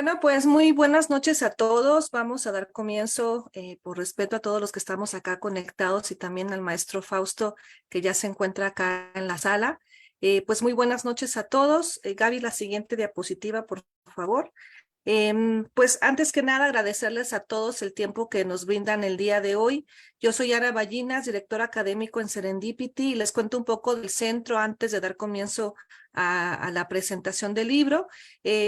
Bueno, pues muy buenas noches a todos. Vamos a dar comienzo por respeto a todos los que estamos acá conectados y también al maestro Fausto que ya se encuentra acá en la sala. Pues muy buenas noches a todos. Gaby, la siguiente diapositiva, por favor. Pues antes que nada agradecerles a todos el tiempo que nos brindan el día de hoy. Yo soy Ara Ballinas, director académico en Serendipity, y les cuento un poco del centro antes de dar comienzo a la presentación del libro.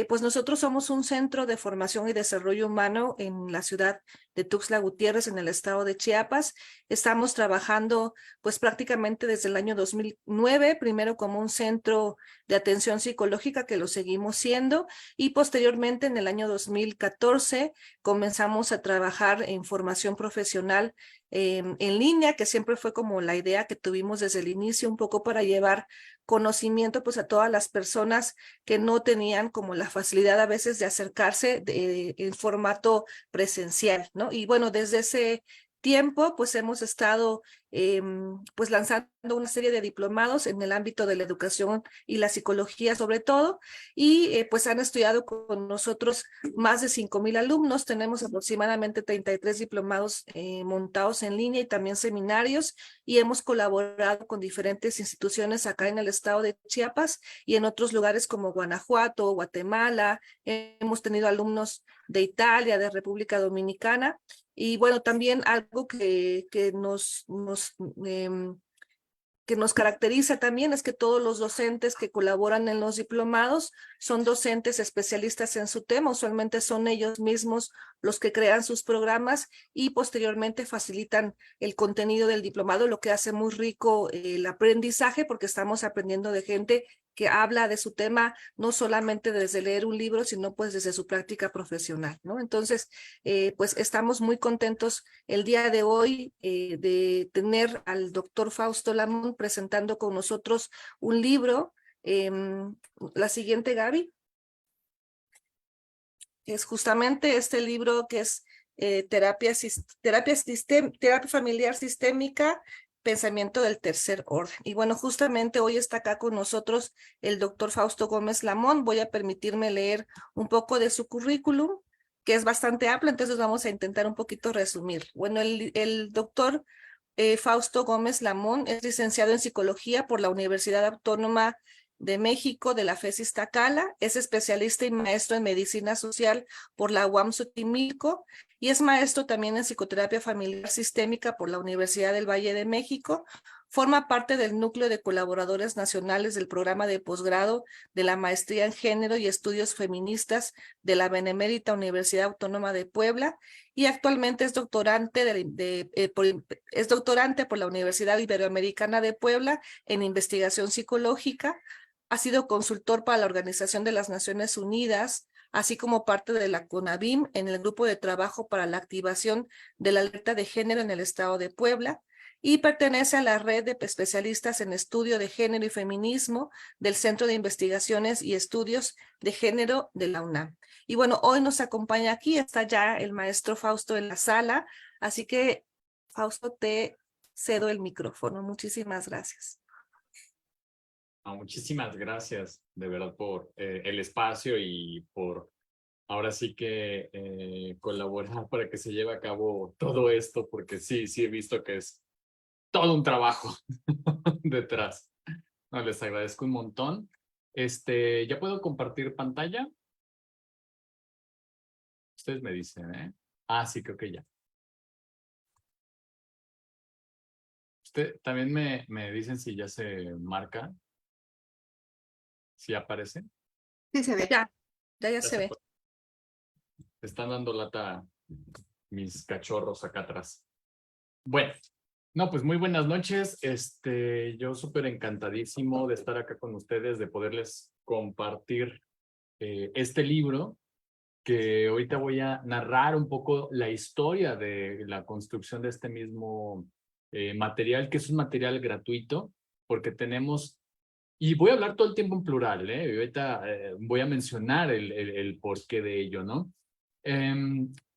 Pues nosotros somos un centro de formación y desarrollo humano en la ciudad de Tuxtla Gutiérrez, en el estado de Chiapas. Estamos trabajando pues prácticamente desde el año 2009, primero como un centro de atención psicológica, que lo seguimos siendo, y posteriormente en el año 2014 comenzamos a trabajar en formación profesional en línea, que siempre fue como la idea que tuvimos desde el inicio, un poco para llevar conocimiento pues a todas las personas que no tenían como la facilidad a veces de acercarse en formato presencial, ¿no? Y bueno, desde ese tiempo pues hemos estado pues lanzando una serie de diplomados en el ámbito de la educación y la psicología sobre todo, y pues han estudiado con nosotros más de 5,000 alumnos. Tenemos aproximadamente 33 diplomados montados en línea y también seminarios, y hemos colaborado con diferentes instituciones acá en el estado de Chiapas y en otros lugares como Guanajuato, Guatemala. Hemos tenido alumnos de Italia, de República Dominicana. Y bueno, también algo que nos caracteriza también es que todos los docentes que colaboran en los diplomados son docentes especialistas en su tema. Usualmente son ellos mismos los que crean sus programas y posteriormente facilitan el contenido del diplomado, lo que hace muy rico el aprendizaje, porque estamos aprendiendo de gente que habla de su tema no solamente desde leer un libro, sino pues desde su práctica profesional, ¿no? Entonces, pues estamos muy contentos el día de hoy de tener al doctor Fausto Lamont presentando con nosotros un libro. La siguiente, Gaby, es justamente este libro que es terapia familiar sistémica, pensamiento del tercer orden. Y bueno, justamente hoy está acá con nosotros el doctor Fausto Gómez Lamont. Voy a permitirme leer un poco de su currículum, que es bastante amplio, entonces vamos a intentar un poquito resumir. Bueno, el doctor Fausto Gómez Lamont es licenciado en psicología por la Universidad Autónoma de México de la FES Iztacala, es especialista y maestro en medicina social por la UAM Xochimilco, y es maestro también en psicoterapia familiar sistémica por la Universidad del Valle de México. Forma parte del núcleo de colaboradores nacionales del programa de posgrado de la maestría en género y estudios feministas de la Benemérita Universidad Autónoma de Puebla, y actualmente es doctorante es doctorante por la Universidad Iberoamericana de Puebla en investigación psicológica. Ha sido consultor para la Organización de las Naciones Unidas, así como parte de la CONABIM en el grupo de trabajo para la activación de la alerta de género en el estado de Puebla, y pertenece a la red de especialistas en estudio de género y feminismo del Centro de Investigaciones y Estudios de Género de la UNAM. Y bueno, hoy nos acompaña aquí, está ya el maestro Fausto en la sala, así que Fausto, te cedo el micrófono. Muchísimas gracias. Muchísimas gracias de verdad por el espacio y por ahora sí que colaborar para que se lleve a cabo todo esto, porque sí he visto que es todo un trabajo detrás. No, les agradezco un montón. ¿Ya puedo compartir pantalla? Ustedes me dicen, ¿eh? Sí, creo que ya. Usted también me dicen si ya se marca. ¿Sí aparece? Sí, se ve. Ya se ve. Están dando lata mis cachorros acá atrás. Bueno, no, pues muy buenas noches. Yo súper encantadísimo de estar acá con ustedes, de poderles compartir este libro, que ahorita voy a narrar un poco la historia de la construcción de este mismo material, que es un material gratuito, porque tenemos, y voy a hablar todo el tiempo en plural, y ahorita voy a mencionar el porqué de ello, ¿no?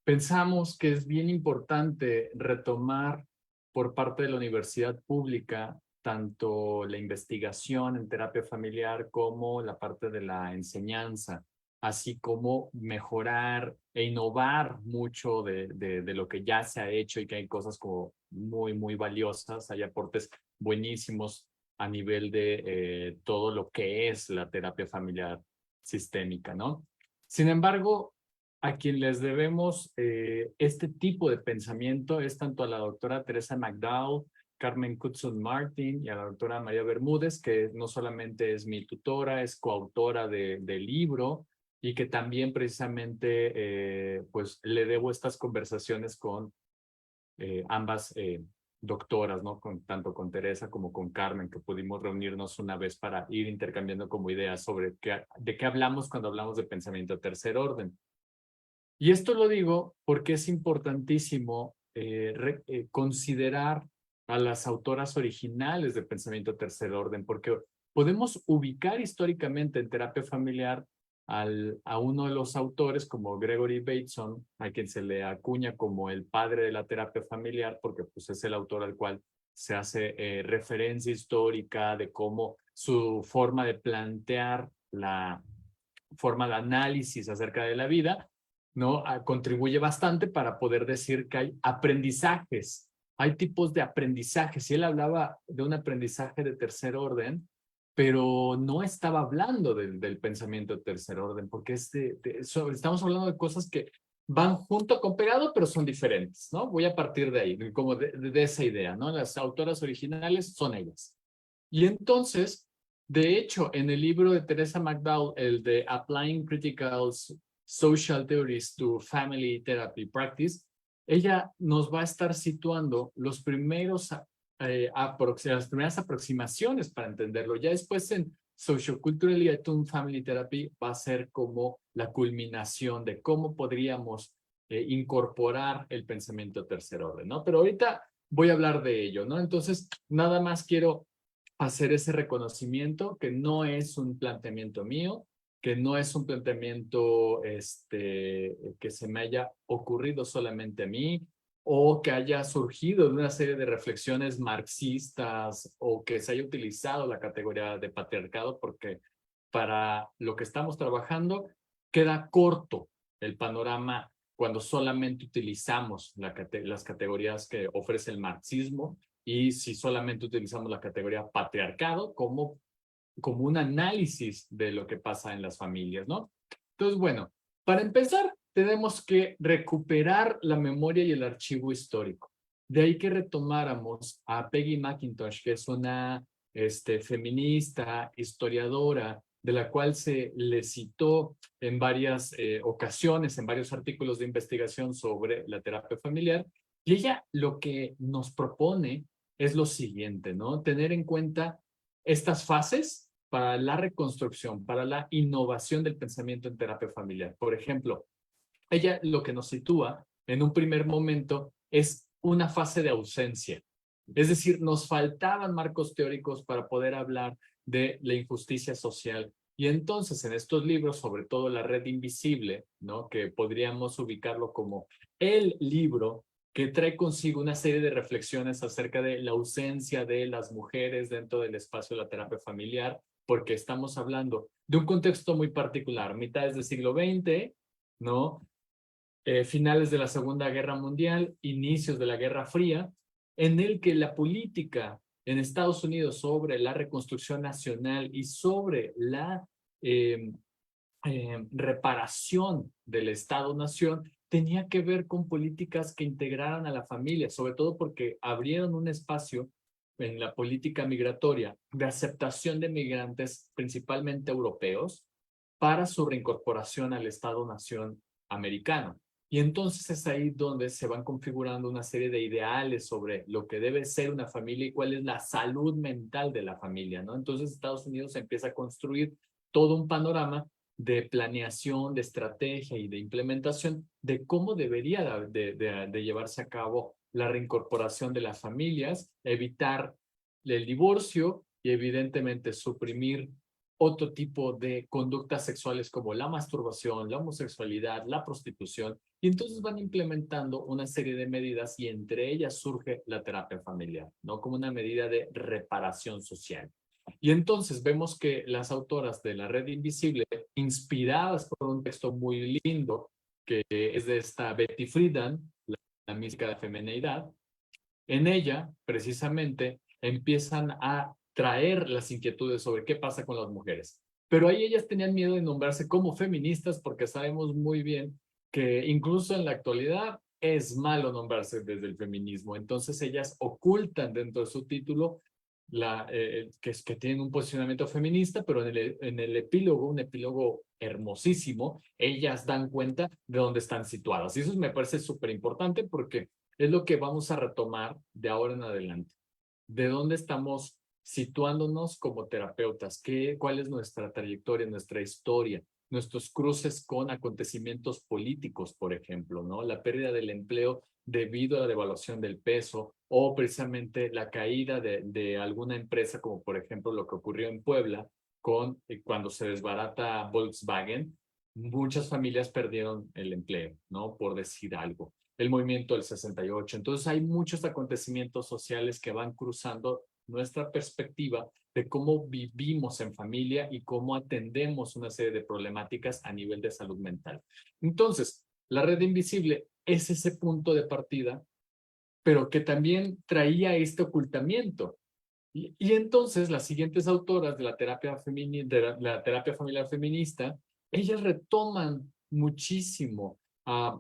Pensamos que es bien importante retomar por parte de la universidad pública tanto la investigación en terapia familiar como la parte de la enseñanza así como mejorar e innovar mucho de lo que ya se ha hecho y que hay cosas como muy, muy valiosas, hay aportes buenísimos a nivel de todo lo que es la terapia familiar sistémica, ¿no? Sin embargo, a quien les debemos este tipo de pensamiento es tanto a la doctora Teresa McDowell, Carmen Cutson Martin y a la doctora María Bermúdez, que no solamente es mi tutora, es coautora del libro y que también precisamente pues le debo estas conversaciones con ambas doctoras, ¿no? Tanto con Teresa como con Carmen, que pudimos reunirnos una vez para ir intercambiando como ideas sobre de qué hablamos cuando hablamos de pensamiento de tercer orden. Y esto lo digo porque es importantísimo considerar a las autoras originales de pensamiento de tercer orden, porque podemos ubicar históricamente en terapia familiar a uno de los autores como Gregory Bateson, a quien se le acuña como el padre de la terapia familiar, porque pues, es el autor al cual se hace referencia histórica de cómo su forma de plantear la forma de análisis acerca de la vida, ¿no? Contribuye bastante para poder decir que hay aprendizajes, hay tipos de aprendizajes. Y él hablaba de un aprendizaje de tercer orden, pero no estaba hablando del pensamiento de tercer orden, porque estamos hablando de cosas que van junto con pegado, pero son diferentes, ¿no? Voy a partir de ahí, como de esa idea, ¿no? Las autoras originales son ellas. Y entonces, de hecho, en el libro de Teresa McDowell, el de Applying Critical Social Theories to Family Therapy Practice, ella nos va a estar situando los primeros, las primeras aproximaciones para entenderlo. Ya después en Socioculturally Attuned Family Therapy va a ser como la culminación de cómo podríamos incorporar el pensamiento tercer orden, ¿no? Pero ahorita voy a hablar de ello, ¿no? Entonces, nada más quiero hacer ese reconocimiento que no es un planteamiento mío, que no es un planteamiento que se me haya ocurrido solamente a mí o que haya surgido de una serie de reflexiones marxistas o que se haya utilizado la categoría de patriarcado, porque para lo que estamos trabajando queda corto el panorama cuando solamente utilizamos las categorías que ofrece el marxismo y si solamente utilizamos la categoría patriarcado como un análisis de lo que pasa en las familias, ¿no? Entonces, bueno, para empezar, tenemos que recuperar la memoria y el archivo histórico. De ahí que retomáramos a Peggy McIntosh, que es una feminista, historiadora, de la cual se le citó en varias ocasiones, en varios artículos de investigación sobre la terapia familiar. Y ella lo que nos propone es lo siguiente, ¿no? Tener en cuenta estas fases para la reconstrucción, para la innovación del pensamiento en terapia familiar. Por ejemplo, ella lo que nos sitúa en un primer momento es una fase de ausencia. Es decir, nos faltaban marcos teóricos para poder hablar de la injusticia social. Y entonces en estos libros, sobre todo La Red Invisible, ¿no? Que podríamos ubicarlo como el libro que trae consigo una serie de reflexiones acerca de la ausencia de las mujeres dentro del espacio de la terapia familiar, porque estamos hablando de un contexto muy particular, mitades del siglo XX, ¿no? Finales de la Segunda Guerra Mundial, inicios de la Guerra Fría, en el que la política en Estados Unidos sobre la reconstrucción nacional y sobre la eh, reparación del Estado-Nación tenía que ver con políticas que integraran a la familia, sobre todo porque abrieron un espacio en la política migratoria de aceptación de migrantes, principalmente europeos, para su reincorporación al Estado-Nación americano. Y entonces es ahí donde se van configurando una serie de ideales sobre lo que debe ser una familia y cuál es la salud mental de la familia, ¿no? Entonces Estados Unidos empieza a construir todo un panorama de planeación, de estrategia y de implementación de cómo debería de llevarse a cabo la reincorporación de las familias, evitar el divorcio y evidentemente suprimir otro tipo de conductas sexuales como la masturbación, la homosexualidad, la prostitución, y entonces van implementando una serie de medidas y entre ellas surge la terapia familiar, ¿no? Como una medida de reparación social. Y entonces vemos que las autoras de La Red Invisible, inspiradas por un texto muy lindo, que es de esta Betty Friedan, la mística de femineidad, en ella, precisamente, empiezan a traer las inquietudes sobre qué pasa con las mujeres. Pero ahí ellas tenían miedo de nombrarse como feministas porque sabemos muy bien que incluso en la actualidad es malo nombrarse desde el feminismo. Entonces ellas ocultan dentro de su título que tienen un posicionamiento feminista, pero en el epílogo, un epílogo hermosísimo, ellas dan cuenta de dónde están situadas. Y eso me parece súper importante porque es lo que vamos a retomar de ahora en adelante. ¿De dónde estamos situándonos como terapeutas? ¿Cuál es nuestra trayectoria, nuestra historia? Nuestros cruces con acontecimientos políticos, por ejemplo, ¿no? La pérdida del empleo debido a la devaluación del peso o precisamente la caída de alguna empresa, como por ejemplo lo que ocurrió en Puebla cuando se desbarata Volkswagen, muchas familias perdieron el empleo, ¿no? Por decir algo. El movimiento del 68. Entonces hay muchos acontecimientos sociales que van cruzando nuestra perspectiva de cómo vivimos en familia y cómo atendemos una serie de problemáticas a nivel de salud mental. Entonces, la red invisible es ese punto de partida, pero que también traía este ocultamiento. Y entonces las siguientes autoras de la terapia la terapia familiar feminista, ellas retoman muchísimo a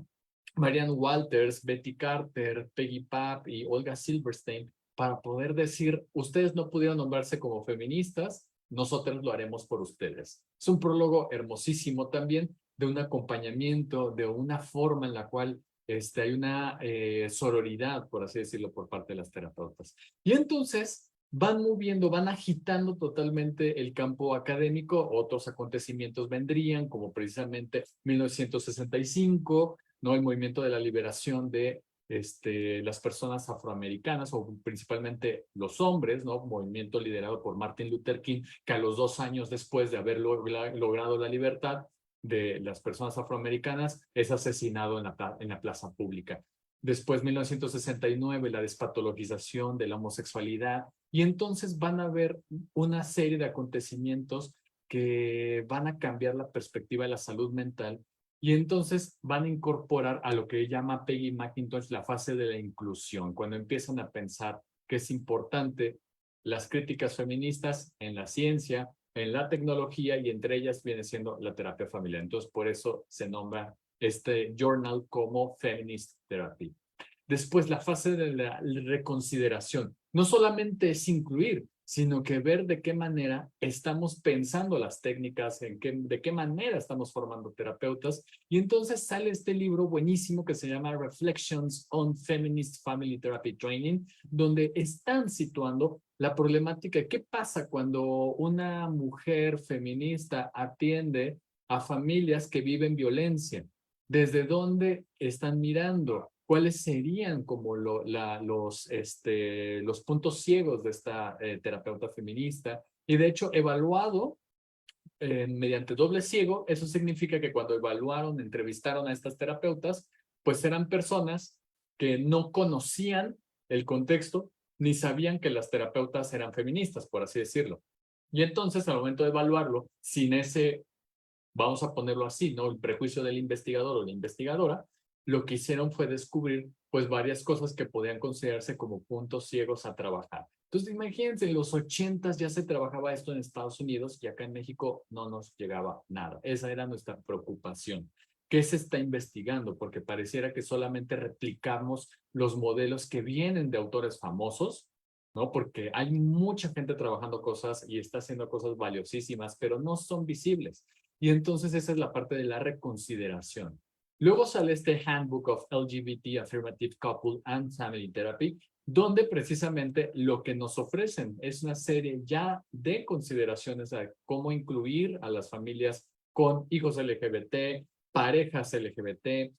Marianne Walters, Betty Carter, Peggy Papp y Olga Silverstein para poder decir, ustedes no pudieron nombrarse como feministas, nosotros lo haremos por ustedes. Es un prólogo hermosísimo también de un acompañamiento, de una forma en la cual hay una sororidad, por así decirlo, por parte de las terapeutas. Y entonces van moviendo, van agitando totalmente el campo académico, otros acontecimientos vendrían, como precisamente 1965, ¿no? El movimiento de la liberación de las personas afroamericanas, o principalmente los hombres, ¿no? Movimiento liderado por Martin Luther King, que a los 2 años después de haber logrado la libertad de las personas afroamericanas, es asesinado en la plaza pública. Después, 1969, la despatologización de la homosexualidad. Y entonces van a haber una serie de acontecimientos que van a cambiar la perspectiva de la salud mental y entonces van a incorporar a lo que llama Peggy McIntosh la fase de la inclusión, cuando empiezan a pensar que es importante las críticas feministas en la ciencia, en la tecnología y entre ellas viene siendo la terapia familiar. Entonces, por eso se nombra este journal como Feminist Therapy. Después, la fase de la reconsideración. No solamente es incluir, sino que ver de qué manera estamos pensando las técnicas, de qué manera estamos formando terapeutas. Y entonces sale este libro buenísimo que se llama Reflections on Feminist Family Therapy Training, donde están situando la problemática. ¿Qué pasa cuando una mujer feminista atiende a familias que viven violencia? ¿Desde dónde están mirando? ¿Cuáles serían como los puntos ciegos de esta terapeuta feminista? Y de hecho, evaluado mediante doble ciego, eso significa que cuando evaluaron, entrevistaron a estas terapeutas, pues eran personas que no conocían el contexto ni sabían que las terapeutas eran feministas, por así decirlo. Y entonces, al momento de evaluarlo, sin ese, vamos a ponerlo así, ¿no? El prejuicio del investigador o la investigadora, lo que hicieron fue descubrir pues varias cosas que podían considerarse como puntos ciegos a trabajar. Entonces imagínense, en los 80s ya se trabajaba esto en Estados Unidos y acá en México no nos llegaba nada. Esa era nuestra preocupación. ¿Qué se está investigando? Porque pareciera que solamente replicamos los modelos que vienen de autores famosos, ¿no? Porque hay mucha gente trabajando cosas y está haciendo cosas valiosísimas, pero no son visibles. Y entonces esa es la parte de la reconsideración. Luego sale este Handbook of LGBT Affirmative Couple and Family Therapy, donde precisamente lo que nos ofrecen es una serie ya de consideraciones de cómo incluir a las familias con hijos LGBT, parejas LGBT,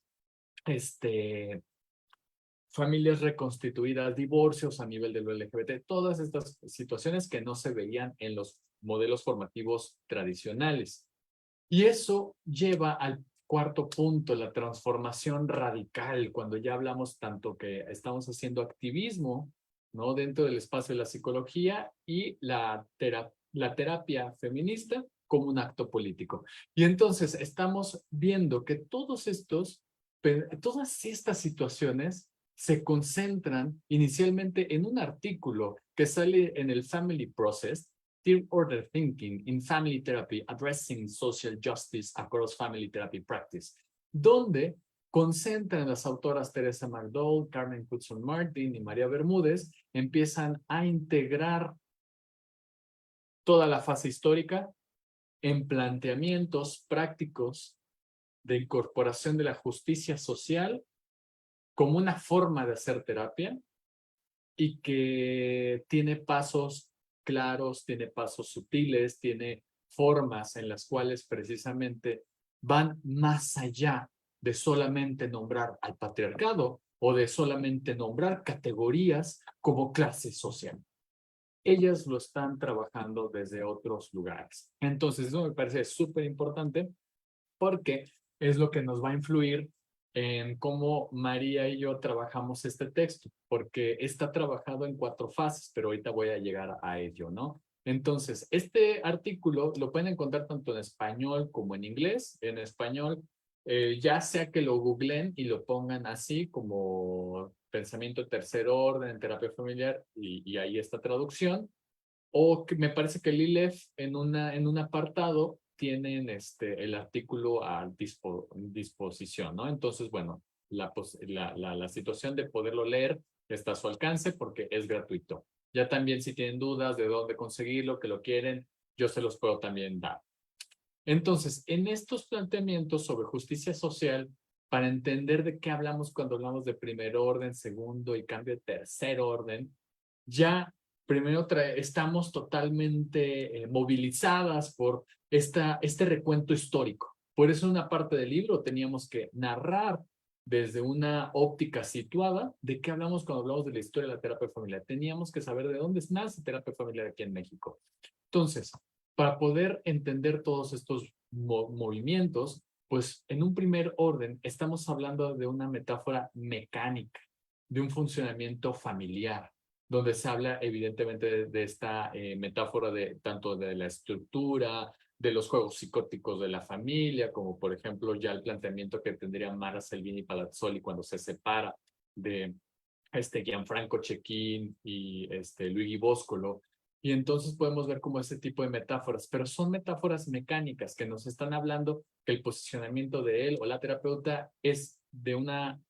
familias reconstituidas, divorcios a nivel de lo LGBT, todas estas situaciones que no se veían en los modelos formativos tradicionales. Y eso lleva al cuarto punto, la transformación radical, cuando ya hablamos tanto que estamos haciendo activismo, ¿no? Dentro del espacio de la psicología y la la terapia feminista como un acto político. Y entonces estamos viendo que todas estas situaciones se concentran inicialmente en un artículo que sale en el Family Process, Third Order Thinking in Family Therapy, Addressing Social Justice Across Family Therapy Practice, donde concentran las autoras Teresa McDowell, Carmen Hudson Martin y María Bermúdez, empiezan a integrar toda la fase histórica en planteamientos prácticos de incorporación de la justicia social como una forma de hacer terapia y que tiene pasos claros, tiene pasos sutiles, tiene formas en las cuales precisamente van más allá de solamente nombrar al patriarcado o de solamente nombrar categorías como clase social. Ellas lo están trabajando desde otros lugares. Entonces, eso me parece súper importante porque es lo que nos va a influir en cómo María y yo trabajamos este texto, porque está trabajado en 4 fases, pero ahorita voy a llegar a ello, ¿no? Entonces, este artículo lo pueden encontrar tanto en español como en inglés. En español, ya sea que lo googlen y lo pongan así como pensamiento de tercer orden en terapia familiar y ahí está traducción, o que me parece que Lilef en un apartado tienen el artículo a disposición, ¿no? Entonces, bueno, la situación de poderlo leer está a su alcance porque es gratuito. Ya también si tienen dudas de dónde conseguirlo, que lo quieren, yo se los puedo también dar. Entonces, en estos planteamientos sobre justicia social, para entender de qué hablamos cuando hablamos de primer orden, segundo y cambio de tercer orden, ya primero estamos totalmente movilizadas por este recuento histórico. Por eso en una parte del libro teníamos que narrar desde una óptica situada de qué hablamos cuando hablamos de la historia de la terapia familiar. Teníamos que saber de dónde nace terapia familiar aquí en México. Entonces, para poder entender todos estos movimientos, pues en un primer orden estamos hablando de una metáfora mecánica, de un funcionamiento familiar, donde se habla evidentemente de esta metáfora de tanto de la estructura, de los juegos psicóticos de la familia, como por ejemplo ya el planteamiento que tendría Mara Selvini Palazzoli cuando se separa de Gianfranco Cecchin y Luigi Boscolo. Y entonces podemos ver como ese tipo de metáforas, pero son metáforas mecánicas que nos están hablando que el posicionamiento de él o la terapeuta es de una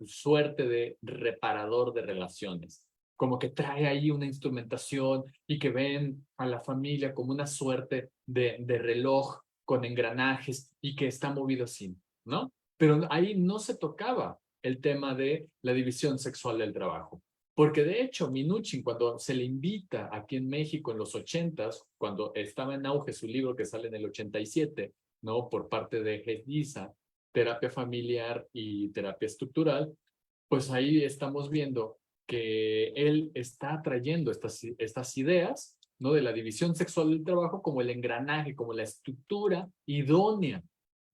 suerte de reparador de relaciones, como que trae ahí una instrumentación y que ven a la familia como una suerte de reloj con engranajes y que está movido así, ¿no? Pero ahí no se tocaba el tema de la división sexual del trabajo. Porque de hecho, Minuchin, cuando se le invita aquí en México en los 80s, cuando estaba en auge su libro que sale en el 87, ¿no? Por parte de Gedisa, Terapia Familiar y Terapia Estructural, pues ahí estamos viendo que él está trayendo estas ideas, ¿no? De la división sexual del trabajo como el engranaje, como la estructura idónea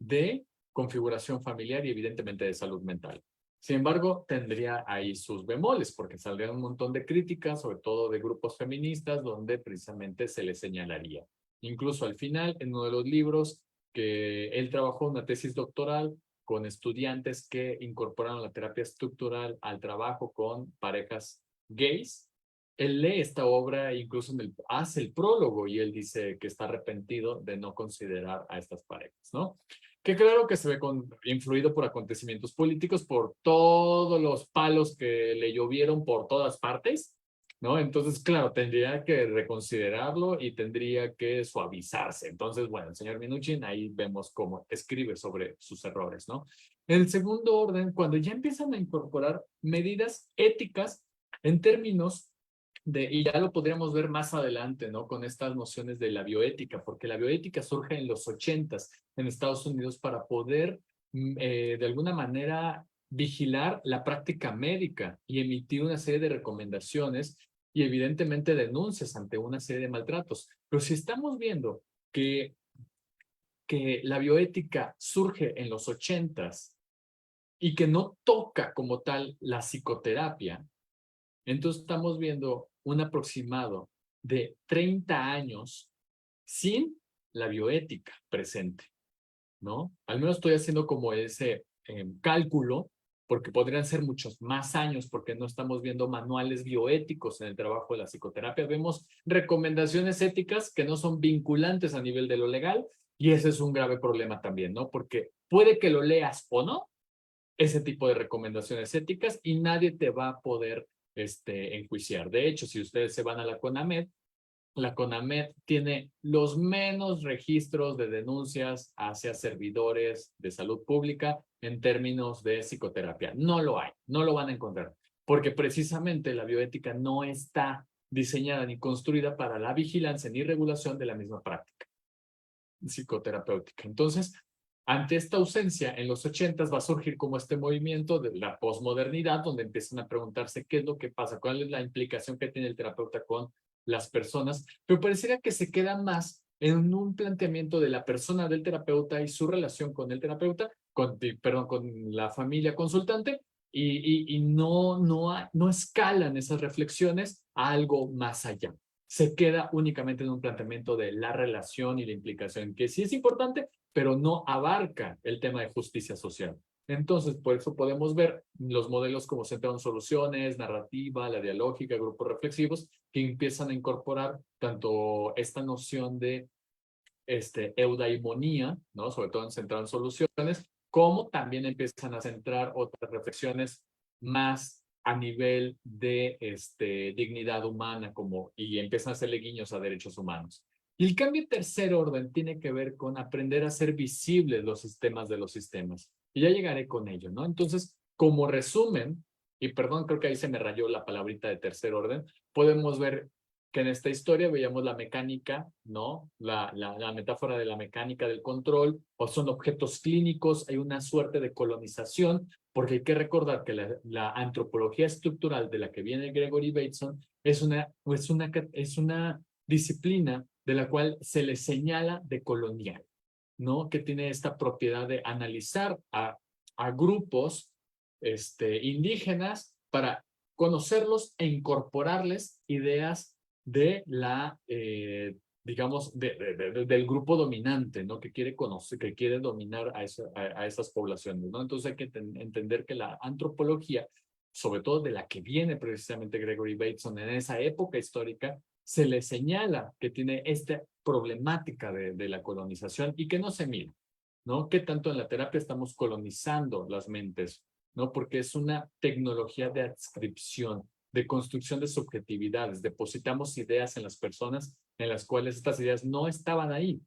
de configuración familiar y evidentemente de salud mental. Sin embargo, tendría ahí sus bemoles, porque saldrían un montón de críticas, sobre todo de grupos feministas, donde precisamente se le señalaría. Incluso al final, en uno de los libros que él trabajó una tesis doctoral con estudiantes que incorporaron la terapia estructural al trabajo con parejas gays, él lee esta obra e incluso hace el prólogo y él dice que está arrepentido de no considerar a estas parejas, ¿no? Que claro que se ve influido por acontecimientos políticos, por todos los palos que le llovieron por todas partes, ¿no? Entonces, claro, tendría que reconsiderarlo y tendría que suavizarse. Entonces, bueno, el señor Minuchin, ahí vemos cómo escribe sobre sus errores, ¿no? En el segundo orden, cuando ya empiezan a incorporar medidas éticas en términos y ya lo podríamos ver más adelante, ¿no? Con estas nociones de la bioética, porque la bioética surge en los 80s en Estados Unidos para poder, de alguna manera, vigilar la práctica médica y emitir una serie de recomendaciones y evidentemente denuncias ante una serie de maltratos. Pero si estamos viendo que la bioética surge en los 80s y que no toca como tal la psicoterapia, entonces estamos viendo un aproximado de 30 años sin la bioética presente, ¿no? Al menos estoy haciendo como ese cálculo, porque podrían ser muchos más años, porque no estamos viendo manuales bioéticos en el trabajo de la psicoterapia. Vemos recomendaciones éticas que no son vinculantes a nivel de lo legal, y ese es un grave problema también, ¿no? Porque puede que lo leas o no, ese tipo de recomendaciones éticas, y nadie te va a poder enjuiciar. De hecho, si ustedes se van a la CONAMED tiene los menos registros de denuncias hacia servidores de salud pública en términos de psicoterapia. No lo hay, no lo van a encontrar, porque precisamente la bioética no está diseñada ni construida para la vigilancia ni regulación de la misma práctica psicoterapéutica. Entonces, ante esta ausencia, en los 80s va a surgir como este movimiento de la posmodernidad, donde empiezan a preguntarse qué es lo que pasa, cuál es la implicación que tiene el terapeuta con las personas, pero pareciera que se queda más en un planteamiento de la persona del terapeuta y su relación con el terapeuta, perdón, con la familia consultante, y no escalan esas reflexiones a algo más allá. Se queda únicamente en un planteamiento de la relación y la implicación, que sí es importante, pero no abarca el tema de justicia social. Entonces, por eso podemos ver los modelos como centrado en soluciones, narrativa, la dialógica, grupos reflexivos, que empiezan a incorporar tanto esta noción de eudaimonía, ¿no? Sobre todo centrado en soluciones, como también empiezan a centrar otras reflexiones más a nivel de dignidad humana, y empiezan a hacerle guiños a derechos humanos. Y el cambio en tercer orden tiene que ver con aprender a hacer visibles los sistemas de los sistemas. Y ya llegaré con ello, ¿no? Entonces, como resumen, y perdón, creo que ahí se me rayó la palabrita de tercer orden, podemos ver que en esta historia veíamos la mecánica, ¿no? La metáfora de la mecánica del control, o son objetos clínicos, hay una suerte de colonización, porque hay que recordar que la antropología estructural de la que viene Gregory Bateson es una disciplina de la cual se le señala de colonial, ¿no? Que tiene esta propiedad de analizar a grupos indígenas para conocerlos e incorporarles ideas de digamos, del grupo dominante, ¿no? Que quiere conocer, que quiere dominar a esas poblaciones, ¿no? Entonces hay que entender que la antropología, sobre todo de la que viene precisamente Gregory Bateson en esa época histórica, se le señala que tiene esta problemática de la colonización y que no se mira, ¿no? Que tanto en la terapia estamos colonizando las mentes, ¿no? Porque es una tecnología de adscripción, de construcción de subjetividades. Depositamos ideas en las personas en las cuales estas ideas no estaban ahí,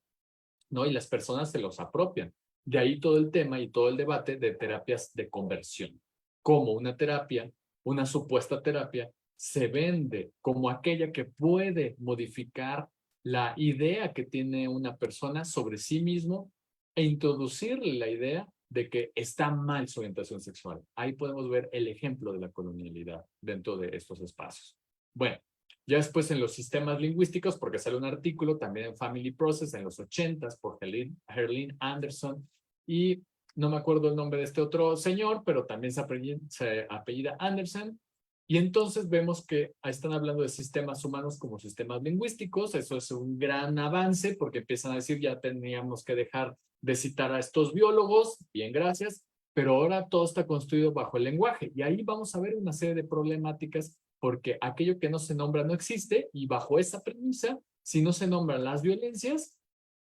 ¿no? Y las personas se los apropian. De ahí todo el tema y todo el debate de terapias de conversión. Como una terapia, una supuesta terapia, se vende como aquella que puede modificar la idea que tiene una persona sobre sí mismo e introducirle la idea de que está mal su orientación sexual. Ahí podemos ver el ejemplo de la colonialidad dentro de estos espacios. Bueno, ya después en los sistemas lingüísticos, porque sale un artículo también en Family Process en los 80s por Herlin Anderson, y no me acuerdo el nombre de este otro señor, pero también se apellida Anderson. Y entonces vemos que están hablando de sistemas humanos como sistemas lingüísticos. Eso es un gran avance porque empiezan a decir ya teníamos que dejar de citar a estos biólogos, bien, gracias, pero ahora todo está construido bajo el lenguaje. Y ahí vamos a ver una serie de problemáticas porque aquello que no se nombra no existe, y bajo esa premisa, si no se nombran las violencias,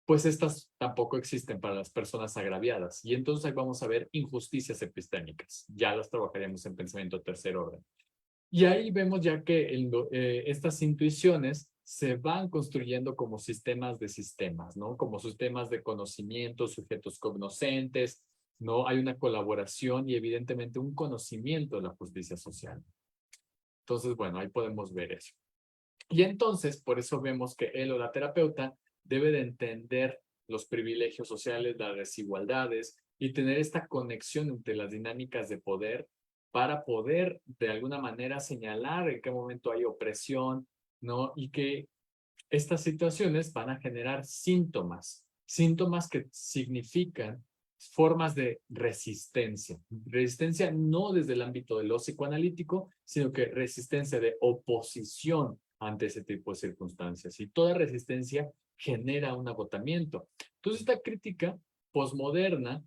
pues estas tampoco existen para las personas agraviadas. Y entonces ahí vamos a ver injusticias epistémicas. Ya las trabajaremos en pensamiento tercer orden. Y ahí vemos ya que estas intuiciones se van construyendo como sistemas de sistemas, ¿no? Como sistemas de conocimiento, sujetos cognoscentes, ¿no? Hay una colaboración y evidentemente un conocimiento de la justicia social. Entonces, bueno, ahí podemos ver eso. Y entonces, por eso vemos que él o la terapeuta debe de entender los privilegios sociales, las desigualdades y tener esta conexión entre las dinámicas de poder para poder de alguna manera señalar en qué momento hay opresión, ¿no? Y que estas situaciones van a generar síntomas que significan formas de resistencia. Resistencia no desde el ámbito de lo psicoanalítico, sino que resistencia de oposición ante ese tipo de circunstancias. Y toda resistencia genera un agotamiento. Entonces, esta crítica posmoderna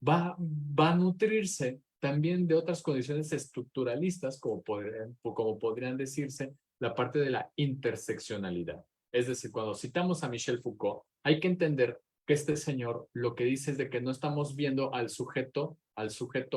va a nutrirse también de otras condiciones estructuralistas, como podrían decirse la parte de la interseccionalidad. Es decir, cuando citamos a Michel Foucault, hay que entender que este señor lo que dice es de que no estamos viendo al sujeto,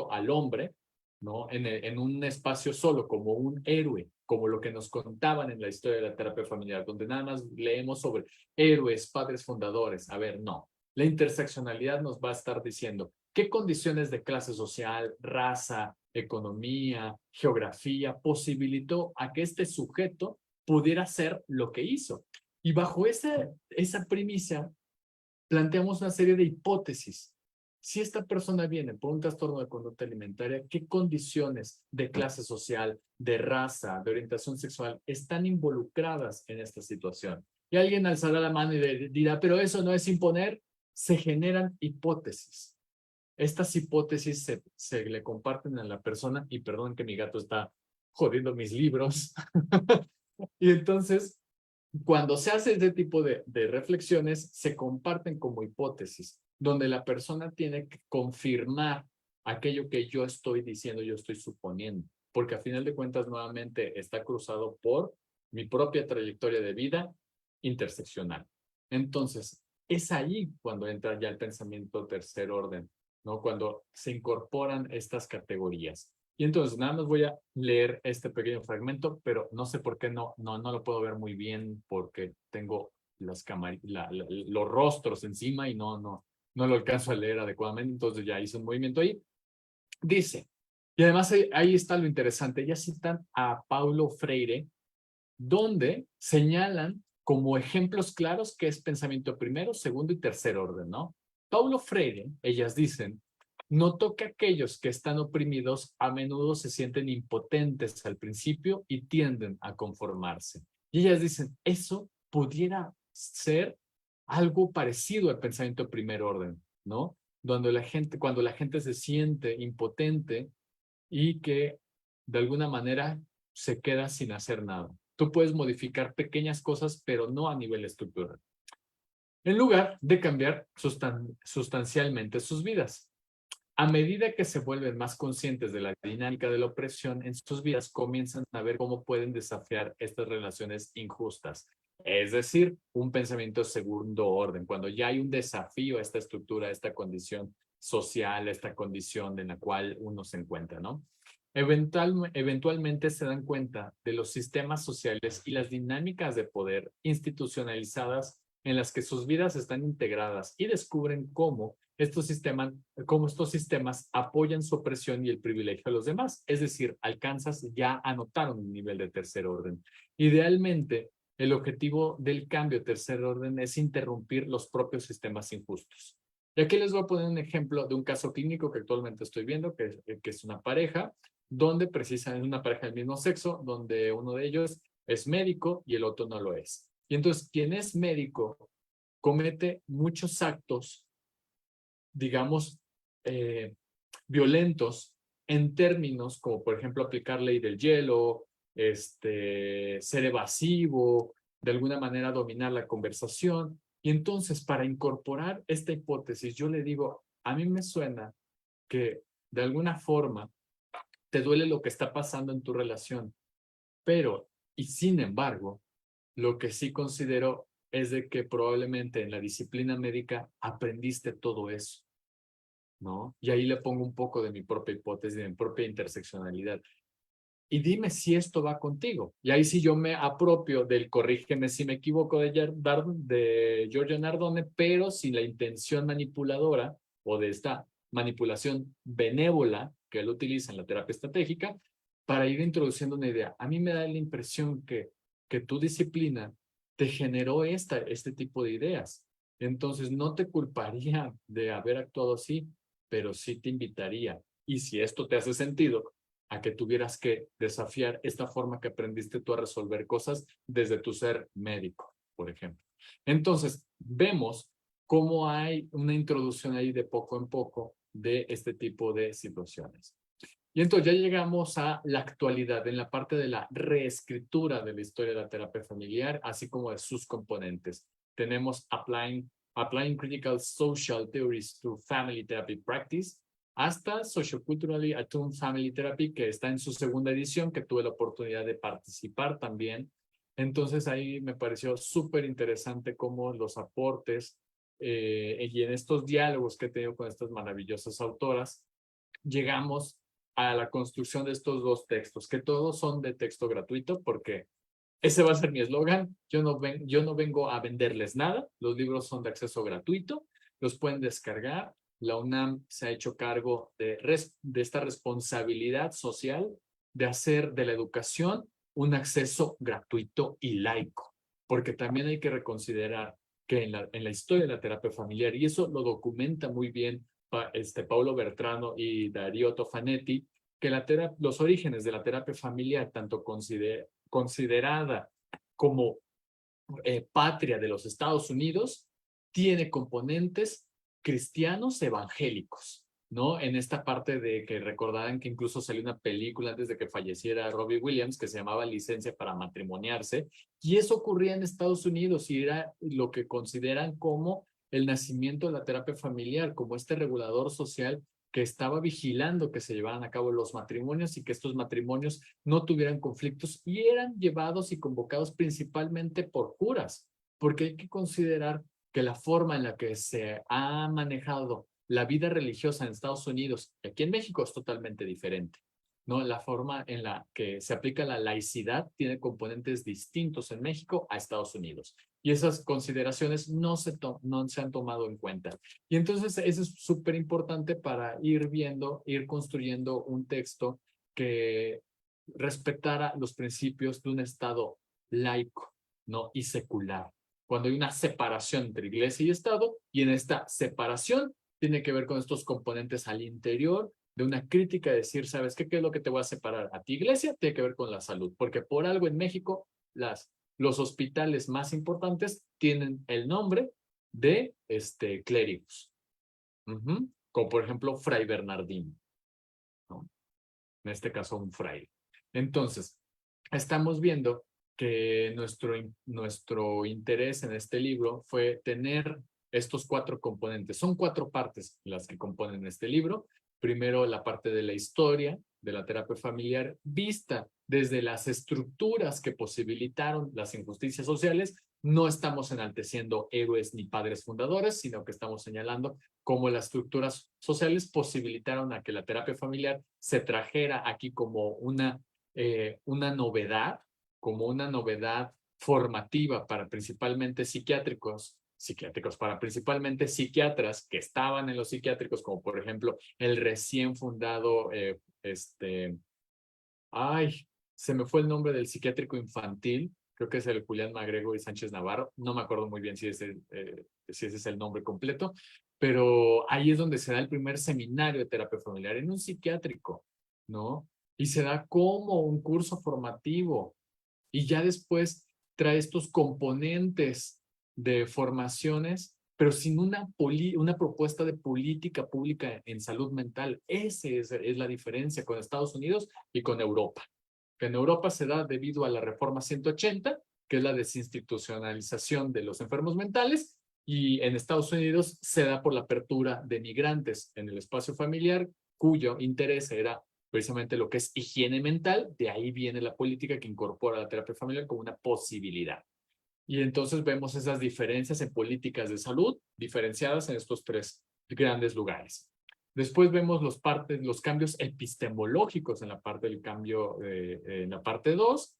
al hombre, ¿no? En un espacio solo, como un héroe, como lo que nos contaban en la historia de la terapia familiar, donde nada más leemos sobre héroes, padres fundadores. A ver, no. La interseccionalidad nos va a estar diciendo qué condiciones de clase social, raza, economía, geografía posibilitó a que este sujeto pudiera hacer lo que hizo. Y bajo esa premisa, planteamos una serie de hipótesis. Si esta persona viene por un trastorno de conducta alimentaria, ¿qué condiciones de clase social, de raza, de orientación sexual están involucradas en esta situación? Y alguien alzará la mano y dirá, pero eso no es imponer. Se generan hipótesis. Estas hipótesis se le comparten a la persona, y perdón que mi gato está jodiendo mis libros. Y entonces, cuando se hace este tipo de reflexiones, se comparten como hipótesis, donde la persona tiene que confirmar aquello que yo estoy diciendo, yo estoy suponiendo, porque a final de cuentas nuevamente está cruzado por mi propia trayectoria de vida interseccional. Entonces, es ahí cuando entra ya el pensamiento tercer orden, ¿no? Cuando se incorporan estas categorías. Y entonces nada más voy a leer este pequeño fragmento, pero no sé por qué no lo puedo ver muy bien porque tengo los rostros encima y no lo alcanzo a leer adecuadamente, entonces ya hice un movimiento ahí. Dice, y además ahí está lo interesante, ya citan a Paulo Freire, donde señalan como ejemplos claros qué es pensamiento primero, segundo y tercer orden, ¿no? Paulo Freire, ellas dicen, notó que aquellos que están oprimidos a menudo se sienten impotentes al principio y tienden a conformarse. Y ellas dicen, eso pudiera ser algo parecido al pensamiento primer orden, ¿no? Cuando la gente se siente impotente y que de alguna manera se queda sin hacer nada. Tú puedes modificar pequeñas cosas, pero no a nivel estructural, en lugar de cambiar sustancialmente sus vidas. A medida que se vuelven más conscientes de la dinámica de la opresión en sus vidas, comienzan a ver cómo pueden desafiar estas relaciones injustas. Es decir, un pensamiento segundo orden, cuando ya hay un desafío a esta estructura, a esta condición social, a esta condición en la cual uno se encuentra, ¿no? Eventualmente se dan cuenta de los sistemas sociales y las dinámicas de poder institucionalizadas en las que sus vidas están integradas y descubren cómo estos sistemas apoyan su opresión y el privilegio de los demás. Es decir, ya anotaron un nivel de tercer orden. Idealmente, el objetivo del cambio de tercer orden es interrumpir los propios sistemas injustos. Y aquí les voy a poner un ejemplo de un caso clínico que actualmente estoy viendo, que es una pareja, donde precisamente una pareja del mismo sexo, donde uno de ellos es médico y el otro no lo es. Y entonces, quien es médico comete muchos actos, digamos, violentos en términos como, por ejemplo, aplicar ley del hielo, ser evasivo, de alguna manera dominar la conversación. Y entonces, para incorporar esta hipótesis, yo le digo, a mí me suena que de alguna forma te duele lo que está pasando en tu relación, pero, y sin embargo, lo que sí considero es de que probablemente en la disciplina médica aprendiste todo eso, ¿no? Y ahí le pongo un poco de mi propia hipótesis, de mi propia interseccionalidad. Y dime si esto va contigo. Y ahí sí yo me apropio del corrígeme si me equivoco de Giorgio Nardone, pero sin la intención manipuladora o de esta manipulación benévola que él utiliza en la terapia estratégica para ir introduciendo una idea. A mí me da la impresión que tu disciplina te generó este tipo de ideas. Entonces no te culparía de haber actuado así, pero sí te invitaría. Y si esto te hace sentido, a que tuvieras que desafiar esta forma que aprendiste tú a resolver cosas desde tu ser médico, por ejemplo. Entonces, vemos cómo hay una introducción ahí de poco en poco de este tipo de situaciones. Y entonces ya llegamos a la actualidad, en la parte de la reescritura de la historia de la terapia familiar, así como de sus componentes. Tenemos Applying Critical Social Theories to Family Therapy Practice, hasta Socioculturally Attuned Family Therapy, que está en su segunda edición, que tuve la oportunidad de participar también. Entonces ahí me pareció súper interesante cómo los aportes y en estos diálogos que he tenido con estas maravillosas autoras, llegamos a la construcción de estos dos textos, que todos son de texto gratuito, porque ese va a ser mi eslogan. Yo no vengo a venderles nada. Los libros son de acceso gratuito, los pueden descargar. La UNAM se ha hecho cargo de esta responsabilidad social de hacer de la educación un acceso gratuito y laico, porque también hay que reconsiderar que en la historia de la terapia familiar, y eso lo documenta muy bien Paulo Bertrano y Darío Tofanetti, que los orígenes de la terapia familiar, tanto considerada como patria de los Estados Unidos, tiene componentes cristianos evangélicos, ¿no? En esta parte de que recordarán que incluso salió una película antes de que falleciera Robbie Williams que se llamaba Licencia para matrimoniarse, y eso ocurría en Estados Unidos y era lo que consideran como el nacimiento de la terapia familiar, como este regulador social que estaba vigilando que se llevaran a cabo los matrimonios y que estos matrimonios no tuvieran conflictos, y eran llevados y convocados principalmente por curas, porque hay que considerar que la forma en la que se ha manejado la vida religiosa en Estados Unidos y aquí en México es totalmente diferente, ¿no? La forma en la que se aplica la laicidad tiene componentes distintos en México a Estados Unidos. Y esas consideraciones no se han tomado en cuenta. Y entonces eso es súper importante para ir viendo, ir construyendo un texto que respetara los principios de un Estado laico, ¿no? Y secular. Cuando hay una separación entre iglesia y Estado, y en esta separación tiene que ver con estos componentes al interior de una crítica, de decir, ¿sabes qué? ¿Qué es lo que te va a separar a ti, iglesia? Tiene que ver con la salud, porque por algo en México los hospitales más importantes tienen el nombre de clérigos, como por ejemplo Fray Bernardín, ¿no? En este caso un fraile. Entonces, estamos viendo que nuestro interés en este libro fue tener estos 4 componentes. Son 4 partes las que componen este libro. Primero, la parte de la historia de la terapia familiar vista desde las estructuras que posibilitaron las injusticias sociales. No estamos enalteciendo héroes ni padres fundadores, sino que estamos señalando cómo las estructuras sociales posibilitaron a que la terapia familiar se trajera aquí como una novedad, formativa para principalmente psiquiátricos, para principalmente psiquiatras que estaban en los psiquiátricos, como por ejemplo el recién fundado, se me fue el nombre del psiquiátrico infantil, creo que es el Julián Magrego y Sánchez Navarro, no me acuerdo muy bien si ese es el nombre completo, pero ahí es donde se da el primer seminario de terapia familiar en un psiquiátrico, ¿no? Y se da como un curso formativo y ya después trae estos componentes de formaciones, pero sin una propuesta de política pública en salud mental. Esa es la diferencia con Estados Unidos y con Europa. Que en Europa se da debido a la Reforma 180, que es la desinstitucionalización de los enfermos mentales, y en Estados Unidos se da por la apertura de migrantes en el espacio familiar, cuyo interés era precisamente lo que es higiene mental. De ahí viene la política que incorpora la terapia familiar como una posibilidad. Y entonces vemos esas diferencias en políticas de salud diferenciadas en estos 3 grandes lugares. Después vemos los cambios epistemológicos en la parte del cambio, en la parte 2.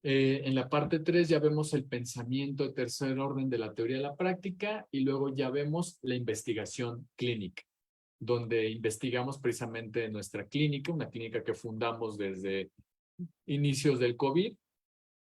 En la parte 3 ya vemos el pensamiento de tercer orden de la teoría de la práctica, y luego ya vemos la investigación clínica, donde investigamos precisamente en nuestra clínica, una clínica que fundamos desde inicios del COVID,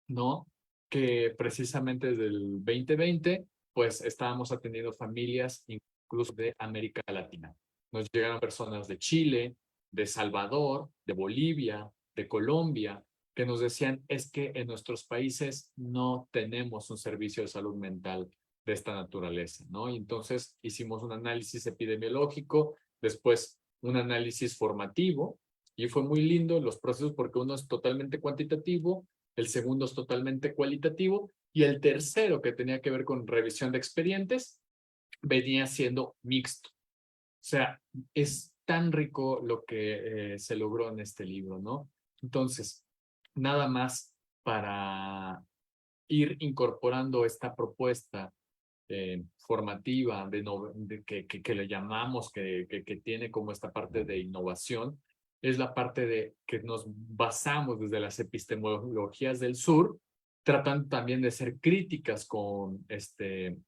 ¿no? Que precisamente desde el 2020, pues estábamos atendiendo familias incluso de América Latina. Nos llegaron personas de Chile, de Salvador, de Bolivia, de Colombia, que nos decían, es que en nuestros países no tenemos un servicio de salud mental de esta naturaleza, ¿no? Y entonces hicimos un análisis epidemiológico, después un análisis formativo, Y fue muy lindo los procesos porque uno es totalmente cuantitativo, el segundo es totalmente cualitativo y el tercero, que tenía que ver con revisión de expedientes, venía siendo mixto. O sea, es tan rico lo que se logró en este libro, ¿no? Entonces, nada más para ir incorporando esta propuesta formativa que le llamamos, que tiene como esta parte de innovación, es la parte de que nos basamos desde las epistemologías del sur, tratan también de ser críticas con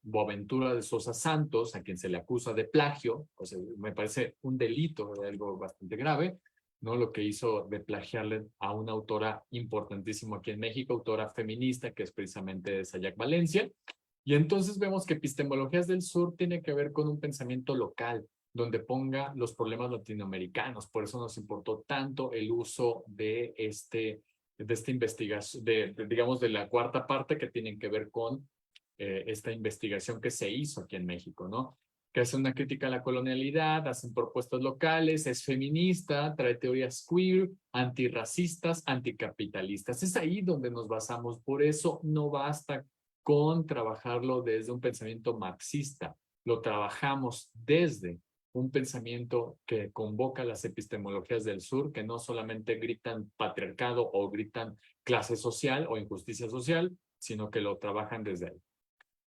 Boaventura de Sosa Santos, a quien se le acusa de plagio, o sea, me parece un delito, algo bastante grave, ¿no? Lo que hizo de plagiarle a una autora importantísima aquí en México, autora feminista, que es precisamente Sayac Valencia. Y entonces vemos que epistemologías del sur tiene que ver con un pensamiento local, donde ponga los problemas latinoamericanos. Por eso nos importó tanto el uso de esta investigación, digamos, de la cuarta parte que tienen que ver con esta investigación que se hizo aquí en México, ¿no? Que hace una crítica a la colonialidad, hacen propuestas locales, es feminista, trae teorías queer, antirracistas, anticapitalistas. Es ahí donde nos basamos. Por eso no basta con trabajarlo desde un pensamiento marxista. Lo trabajamos desde un pensamiento que convoca las epistemologías del sur, que no solamente gritan patriarcado o gritan clase social o injusticia social, sino que lo trabajan desde ahí.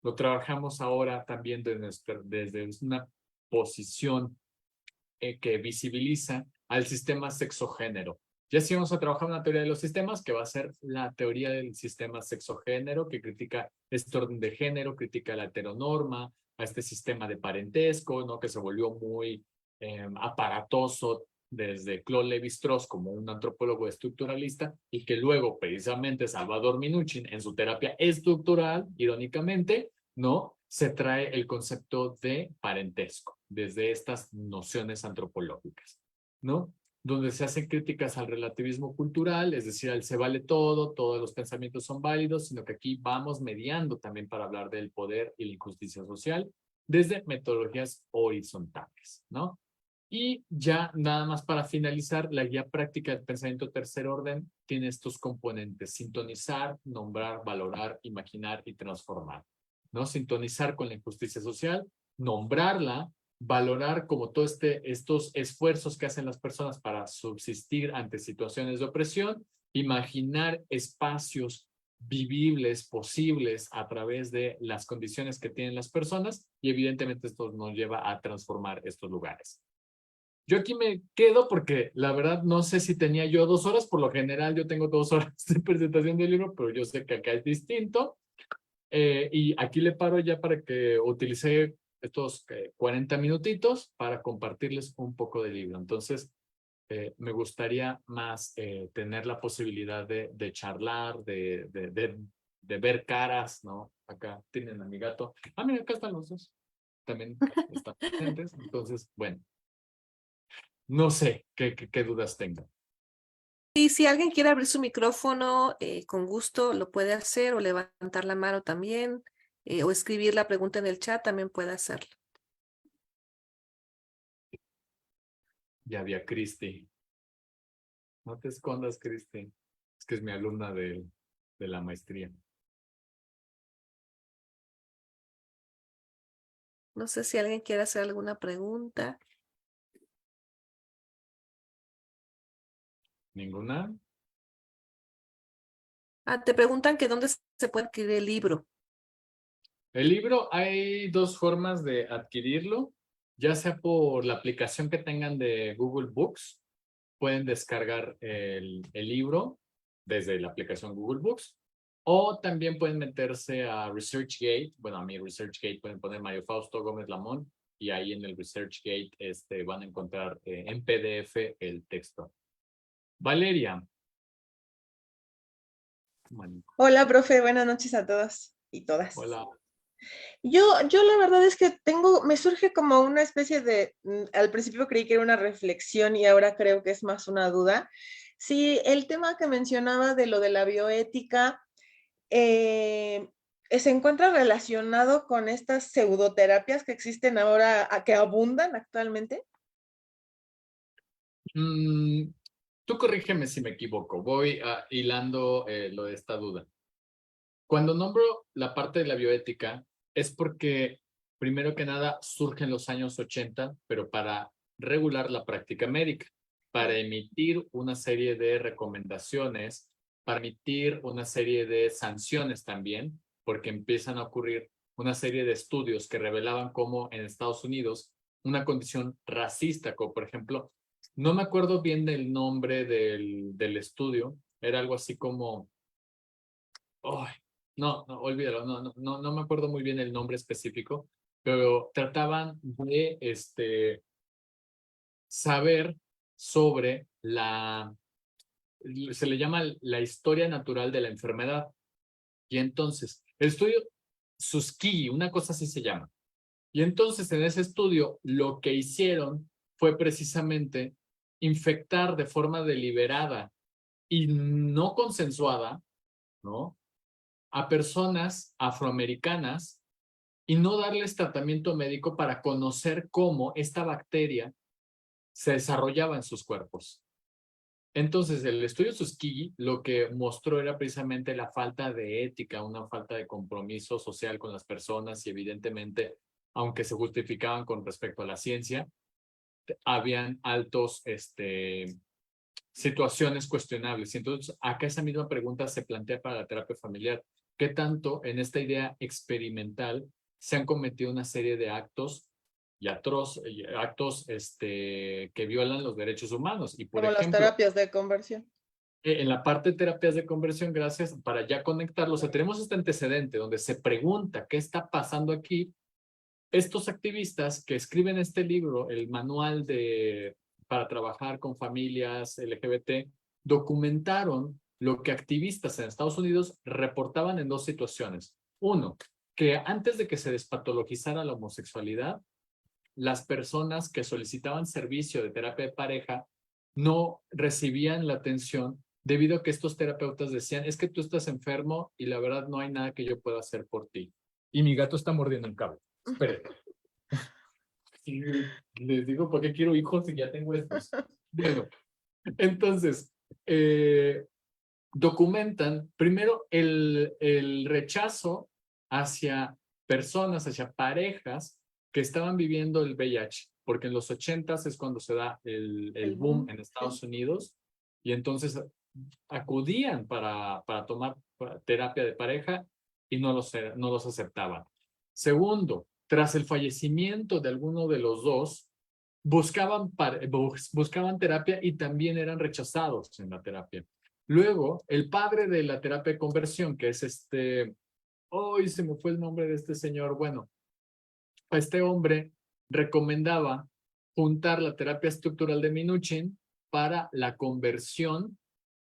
Lo trabajamos ahora también desde una posición que visibiliza al sistema sexogénero. Ya sí vamos a trabajar una teoría de los sistemas, que va a ser la teoría del sistema sexogénero, que critica este orden de género, critica la heteronorma, a este sistema de parentesco, ¿no? Que se volvió muy aparatoso desde Claude Lévi-Strauss como un antropólogo estructuralista y que luego precisamente Salvador Minuchin en su terapia estructural, irónicamente, ¿no? Se trae el concepto de parentesco desde estas nociones antropológicas, ¿no? Donde se hacen críticas al relativismo cultural, es decir, al se vale todo, todos los pensamientos son válidos, sino que aquí vamos mediando también para hablar del poder y la injusticia social desde metodologías horizontales, ¿no? Y ya nada más para finalizar, la guía práctica del pensamiento tercer orden tiene estos componentes: sintonizar, nombrar, valorar, imaginar y transformar, ¿no? Sintonizar con la injusticia social, nombrarla, valorar como todos estos esfuerzos que hacen las personas para subsistir ante situaciones de opresión, imaginar espacios vivibles, posibles a través de las condiciones que tienen las personas y evidentemente esto nos lleva a transformar estos lugares. Yo aquí me quedo porque la verdad no sé si tenía yo 2 horas, por lo general yo tengo 2 horas de presentación del libro, pero yo sé que acá es distinto. Y aquí le paro ya para que utilice estos 40 minutitos para compartirles un poco del libro. Entonces, me gustaría más tener la posibilidad de charlar, de ver caras, ¿no? Acá tienen a mi gato. Ah, mira, acá están los dos. También están presentes. Entonces, bueno, no sé qué dudas tengan. Y si alguien quiere abrir su micrófono, con gusto lo puede hacer o levantar la mano también, o escribir la pregunta en el chat, también puede hacerlo. Ya había Cristi. No te escondas, Cristi. Es que es mi alumna de la maestría. No sé si alguien quiere hacer alguna pregunta. ¿Ninguna? Ah, te preguntan que dónde se puede adquirir el libro. El libro, hay 2 formas de adquirirlo, ya sea por la aplicación que tengan de Google Books, pueden descargar el libro desde la aplicación Google Books, o también pueden meterse a ResearchGate. Bueno, a mi ResearchGate pueden poner Mario Fausto Gómez Lamón y ahí en el ResearchGate van a encontrar en PDF el texto. Valeria. Hola, profe, buenas noches a todos y todas. Hola. Yo la verdad es que me surge como una especie de, al principio creí que era una reflexión y ahora creo que es más una duda. Si el tema que mencionaba de lo de la bioética se encuentra relacionado con estas pseudoterapias que existen ahora, que abundan actualmente. tú corrígeme si me equivoco, voy hilando lo de esta duda. Cuando nombro la parte de la bioética es porque, primero que nada, surge en los años 80, pero para regular la práctica médica, para emitir una serie de recomendaciones, para emitir una serie de sanciones también, porque empiezan a ocurrir una serie de estudios que revelaban cómo en Estados Unidos una condición racista, como por ejemplo, no me acuerdo bien del nombre del estudio, era algo así como... Oh, no, olvídalo, no me acuerdo muy bien el nombre específico, pero trataban de saber sobre se le llama la historia natural de la enfermedad. Y entonces, el estudio Tuskegee, una cosa así se llama. Y entonces en ese estudio lo que hicieron fue precisamente infectar de forma deliberada y no consensuada, ¿no?, a personas afroamericanas y no darles tratamiento médico para conocer cómo esta bacteria se desarrollaba en sus cuerpos. Entonces, el estudio Tuskegee lo que mostró era precisamente la falta de ética, una falta de compromiso social con las personas y evidentemente, aunque se justificaban con respecto a la ciencia, habían altos situaciones cuestionables. Y entonces, acá esa misma pregunta se plantea para la terapia familiar. ¿Qué tanto en esta idea experimental se han cometido una serie de actos y actos que violan los derechos humanos? Y por Como las ejemplo, terapias de conversión. en la parte de terapias de conversión, gracias, para ya conectarlo, o sea, tenemos este antecedente donde se pregunta qué está pasando aquí. Estos activistas que escriben este libro, el manual para trabajar con familias LGBT, documentaron lo que activistas en Estados Unidos reportaban en dos situaciones. Uno, que antes de que se despatologizara la homosexualidad, las personas que solicitaban servicio de terapia de pareja no recibían la atención debido a que estos terapeutas decían, es que tú estás enfermo y la verdad no hay nada que yo pueda hacer por ti. Y mi gato está mordiendo un cable. Espérate. Sí, les digo, ¿por qué quiero hijos si ya tengo estos? Bueno, entonces, documentan primero el rechazo hacia personas, hacia parejas que estaban viviendo el VIH, porque en los 80s es cuando se da el boom en Estados Unidos, y entonces acudían para tomar terapia de pareja y no los aceptaban. Segundo, tras el fallecimiento de alguno de los dos, buscaban terapia y también eran rechazados en la terapia. Luego, el padre de la terapia de conversión, que es hoy se me fue el nombre de este señor, bueno, este hombre recomendaba juntar la terapia estructural de Minuchin para la conversión,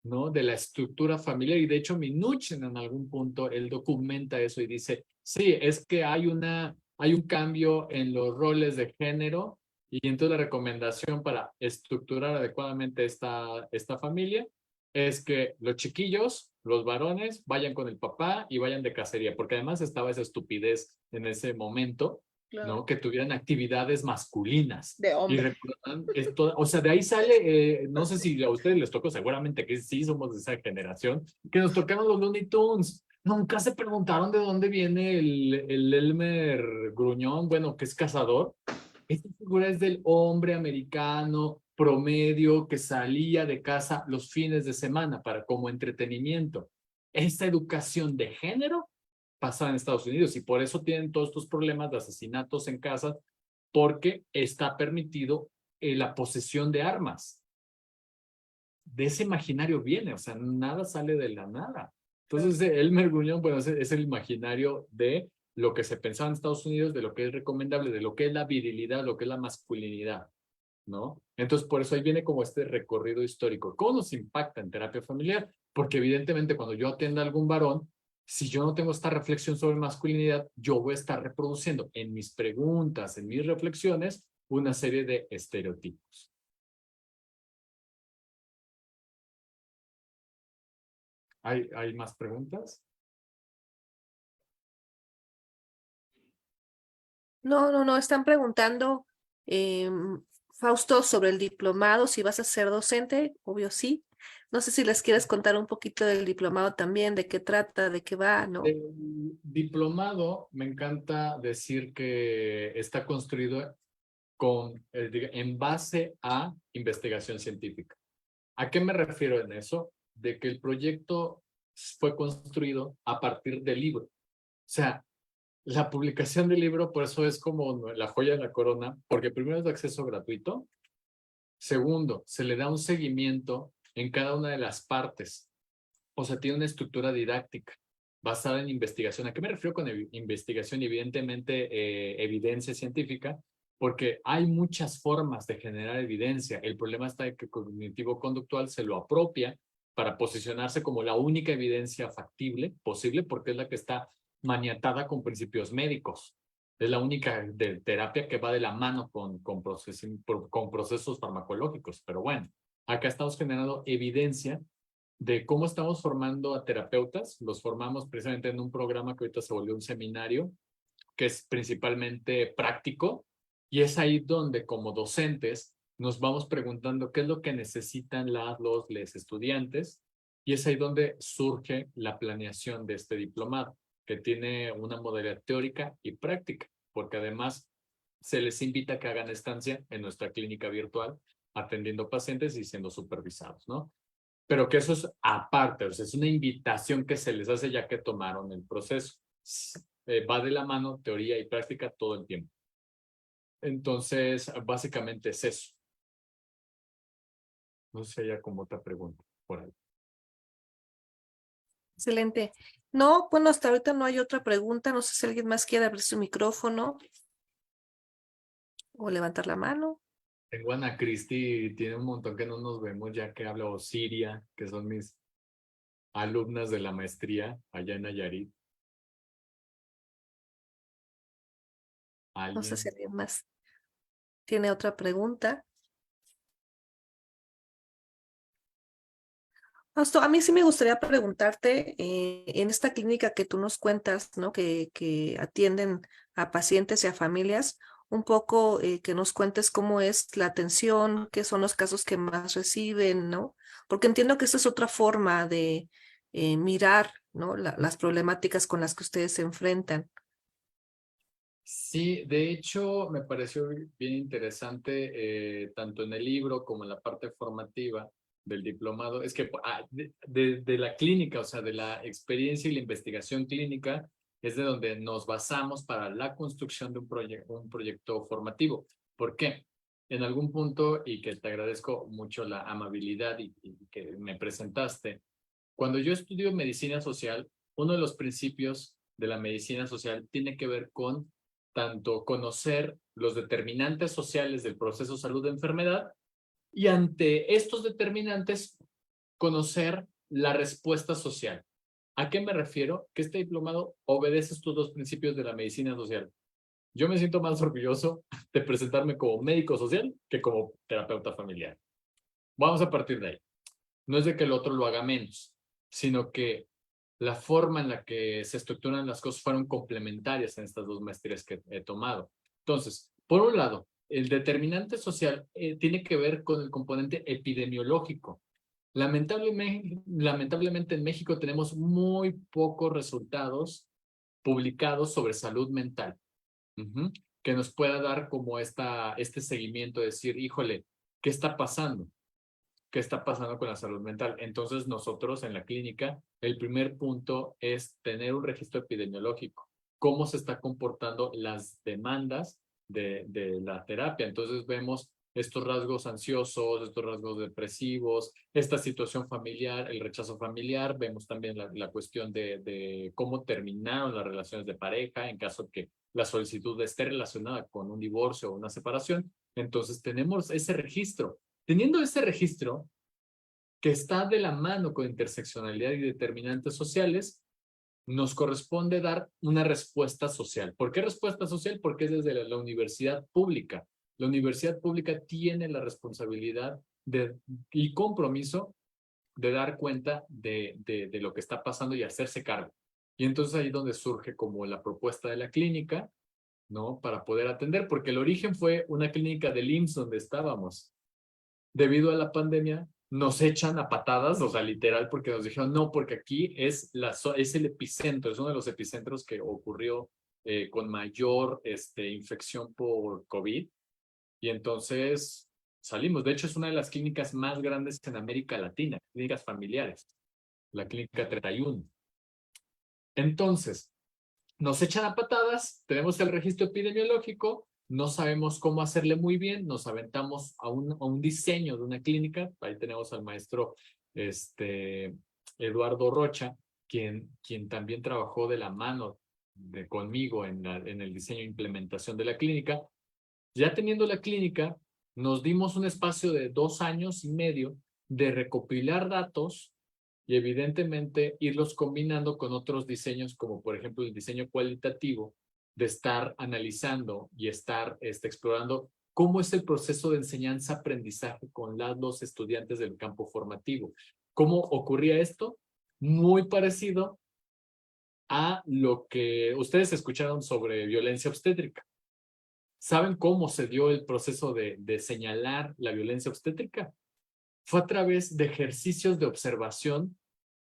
¿no?, de la estructura familiar. Y de hecho, Minuchin en algún punto, él documenta eso y dice, sí, es que hay un cambio en los roles de género y entonces la recomendación para estructurar adecuadamente esta familia es que los chiquillos, los varones, vayan con el papá y vayan de cacería, porque además estaba esa estupidez en ese momento, Claro. ¿no?, que tuvieran actividades masculinas. De Y hombre. recuerdan esto, o sea, de ahí sale, no sé si a ustedes les tocó, seguramente que sí somos de esa generación, que nos tocaron los Looney Tunes. Nunca se preguntaron de dónde viene el Elmer Gruñón, bueno, que es cazador. Esta figura es del hombre americano promedio que salía de casa los fines de semana como entretenimiento. Esta educación de género pasaba en Estados Unidos y por eso tienen todos estos problemas de asesinatos en casa, porque está permitido la posesión de armas. De ese imaginario viene, o sea, nada sale de la nada. Entonces, Elmer Gruñón, bueno, es el imaginario de lo que se pensaba en Estados Unidos, de lo que es recomendable, de lo que es la virilidad, lo que es la masculinidad, ¿no? Entonces, por eso ahí viene como este recorrido histórico. ¿Cómo nos impacta en terapia familiar? Porque evidentemente cuando yo atienda a algún varón, si yo no tengo esta reflexión sobre masculinidad, yo voy a estar reproduciendo en mis preguntas, en mis reflexiones, una serie de estereotipos. ¿Hay más preguntas? No, están preguntando Fausto, sobre el diplomado, si vas a ser docente, obvio sí. No sé si les quieres contar un poquito del diplomado también, de qué trata, de qué va, ¿no? El diplomado, me encanta decir que está construido en base a investigación científica. ¿A qué me refiero en eso? De que el proyecto fue construido a partir del libro. O sea, la publicación del libro, por eso es como la joya de la corona, porque primero es de acceso gratuito. Segundo, se le da un seguimiento en cada una de las partes. O sea, tiene una estructura didáctica basada en investigación. ¿A qué me refiero con investigación? Evidentemente, evidencia científica, porque hay muchas formas de generar evidencia. El problema está en que el cognitivo-conductual se lo apropia para posicionarse como la única evidencia factible, posible, porque es la que está maniatada con principios médicos. Es la única de terapia que va de la mano con procesos farmacológicos. Pero bueno, acá estamos generando evidencia de cómo estamos formando a terapeutas. Los formamos precisamente en un programa que ahorita se volvió un seminario, que es principalmente práctico, y es ahí donde como docentes nos vamos preguntando qué es lo que necesitan les estudiantes, y es ahí donde surge la planeación de este diplomado, que tiene una modalidad teórica y práctica, porque además se les invita a que hagan estancia en nuestra clínica virtual, atendiendo pacientes y siendo supervisados, ¿no? Pero que eso es aparte, o sea, es una invitación que se les hace ya que tomaron el proceso. Va de la mano teoría y práctica todo el tiempo. Entonces, básicamente es eso. No sé, ya como otra pregunta por ahí. Excelente. No, bueno, hasta ahorita no hay otra pregunta. No sé si alguien más quiere abrir su micrófono o levantar la mano. Tengo a Ana Cristi, tiene un montón que no nos vemos ya que habla Osiria, que son mis alumnas de la maestría allá en Nayarit. No sé si ¿Alguien? alguien más tiene otra pregunta. Fausto, a mí sí me gustaría preguntarte, en esta clínica que tú nos cuentas, ¿no? Que atienden a pacientes y a familias, un poco que nos cuentes cómo es la atención, qué son los casos que más reciben, ¿no? Porque entiendo que esta es otra forma de mirar, ¿no? Las problemáticas con las que ustedes se enfrentan. Sí, de hecho me pareció bien interesante, tanto en el libro como en la parte formativa del diplomado, es que de la clínica, o sea, de la experiencia y la investigación clínica, es de donde nos basamos para la construcción de un proyecto formativo. ¿Por qué? En algún punto, y que te agradezco mucho la amabilidad y que me presentaste, cuando yo estudio medicina social, uno de los principios de la medicina social tiene que ver con tanto conocer los determinantes sociales del proceso salud-enfermedad y ante estos determinantes conocer la respuesta social. ¿A qué me refiero? Que este diplomado obedece estos dos principios de la medicina social. Yo me siento más orgulloso de presentarme como médico social que como terapeuta familiar. Vamos a partir de ahí. No es de que el otro lo haga menos, sino que la forma en la que se estructuran las cosas fueron complementarias en estas dos maestrías que he tomado. Entonces, por un lado, el determinante social tiene que ver con el componente epidemiológico. Lamentablemente en México tenemos muy pocos resultados publicados sobre salud mental, que nos pueda dar como este seguimiento, de decir, híjole, ¿qué está pasando? ¿Qué está pasando con la salud mental? Entonces, nosotros en la clínica, el primer punto es tener un registro epidemiológico. ¿Cómo se está comportando las demandas de la terapia? Entonces, vemos estos rasgos ansiosos, estos rasgos depresivos, esta situación familiar, el rechazo familiar. Vemos también la cuestión de cómo terminaron las relaciones de pareja en caso de que la solicitud esté relacionada con un divorcio o una separación. Entonces, tenemos ese registro. Teniendo ese registro que está de la mano con interseccionalidad y determinantes sociales, nos corresponde dar una respuesta social. ¿Por qué respuesta social? Porque es desde la universidad pública. La universidad pública tiene la responsabilidad y compromiso de dar cuenta de lo que está pasando y hacerse cargo. Y entonces ahí es donde surge como la propuesta de la clínica, ¿no? Para poder atender, porque el origen fue una clínica del IMSS donde estábamos. Debido a la pandemia, nos echan a patadas, o sea, literal, porque nos dijeron, no, porque aquí es el epicentro, es uno de los epicentros que ocurrió con mayor infección por COVID. Y entonces salimos. De hecho, es una de las clínicas más grandes en América Latina, clínicas familiares, la clínica 31. Entonces, nos echan a patadas, tenemos el registro epidemiológico, no sabemos cómo hacerle muy bien, nos aventamos a un diseño de una clínica, ahí tenemos al maestro Eduardo Rocha, quien también trabajó de la mano conmigo en el diseño e implementación de la clínica. Ya teniendo la clínica, nos dimos un espacio de 2 años y medio de recopilar datos y evidentemente irlos combinando con otros diseños, como por ejemplo el diseño cualitativo, de estar analizando y estar explorando cómo es el proceso de enseñanza-aprendizaje con los estudiantes del campo formativo. ¿Cómo ocurría esto? Muy parecido a lo que ustedes escucharon sobre violencia obstétrica. ¿Saben cómo se dio el proceso de señalar la violencia obstétrica? Fue a través de ejercicios de observación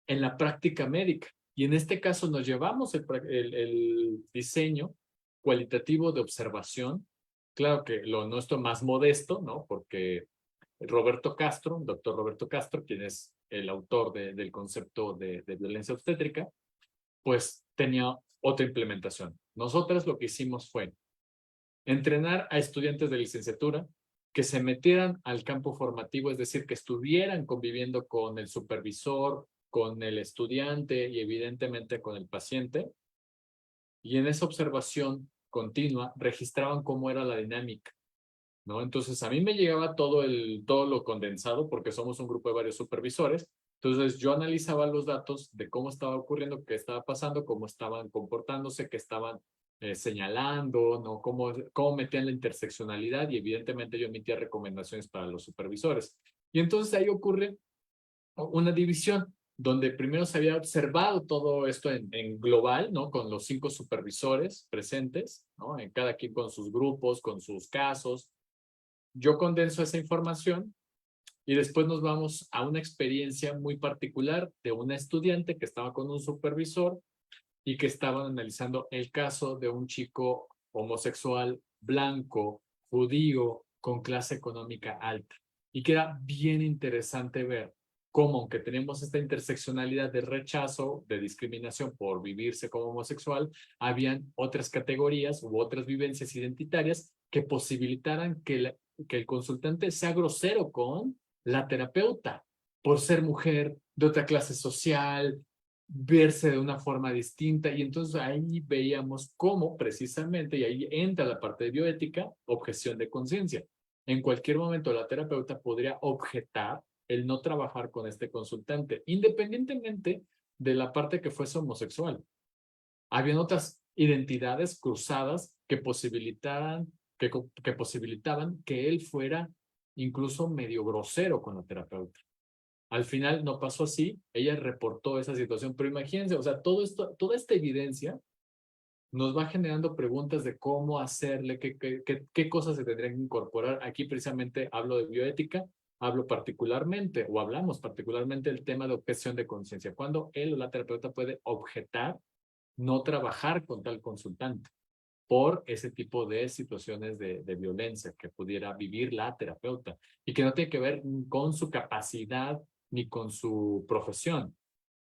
en la práctica médica. Y en este caso nos llevamos el diseño cualitativo de observación. Claro que lo nuestro más modesto, ¿no? Porque Roberto Castro, doctor Roberto Castro, quien es el autor del concepto de violencia obstétrica, pues tenía otra implementación. Nosotros lo que hicimos fue entrenar a estudiantes de licenciatura que se metieran al campo formativo, es decir, que estuvieran conviviendo con el supervisor, con el estudiante y evidentemente con el paciente. Y en esa observación continua registraban cómo era la dinámica, ¿no? Entonces a mí me llegaba todo lo condensado porque somos un grupo de varios supervisores. Entonces yo analizaba los datos de cómo estaba ocurriendo, qué estaba pasando, cómo estaban comportándose, qué estaban señalando, ¿no? Cómo metían la interseccionalidad y evidentemente yo emitía recomendaciones para los supervisores. Y entonces ahí ocurre una división donde primero se había observado todo esto en global, ¿no? Con los 5 supervisores presentes, ¿no? En cada quien con sus grupos, con sus casos. Yo condenso esa información y después nos vamos a una experiencia muy particular de una estudiante que estaba con un supervisor y que estaban analizando el caso de un chico homosexual, blanco, judío, con clase económica alta. Y que era bien interesante ver cómo, aunque tenemos esta interseccionalidad de rechazo, de discriminación por vivirse como homosexual, habían otras categorías u otras vivencias identitarias que posibilitaran que el consultante sea grosero con la terapeuta por ser mujer, de otra clase social, verse de una forma distinta. Y entonces ahí veíamos cómo precisamente, y ahí entra la parte de bioética, objeción de conciencia. En cualquier momento la terapeuta podría objetar el no trabajar con este consultante, independientemente de la parte que fuese homosexual. Habían otras identidades cruzadas que posibilitaban que él fuera incluso medio grosero con la terapeuta. Al final no pasó así, ella reportó esa situación, pero imagínense, o sea, toda esta evidencia nos va generando preguntas de cómo hacerle, qué cosas se tendrían que incorporar. Aquí precisamente hablo de bioética, hablamos particularmente del tema de objeción de conciencia, cuando él o la terapeuta puede objetar no trabajar con tal consultante por ese tipo de situaciones de violencia que pudiera vivir la terapeuta y que no tiene que ver con su capacidad ni con su profesión,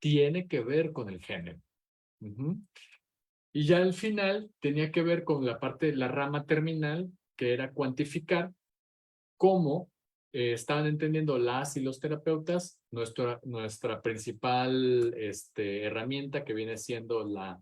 tiene que ver con el género. Y ya al final tenía que ver con la parte de la rama terminal, que era cuantificar cómo estaban entendiendo las y los terapeutas nuestra principal herramienta, que viene siendo la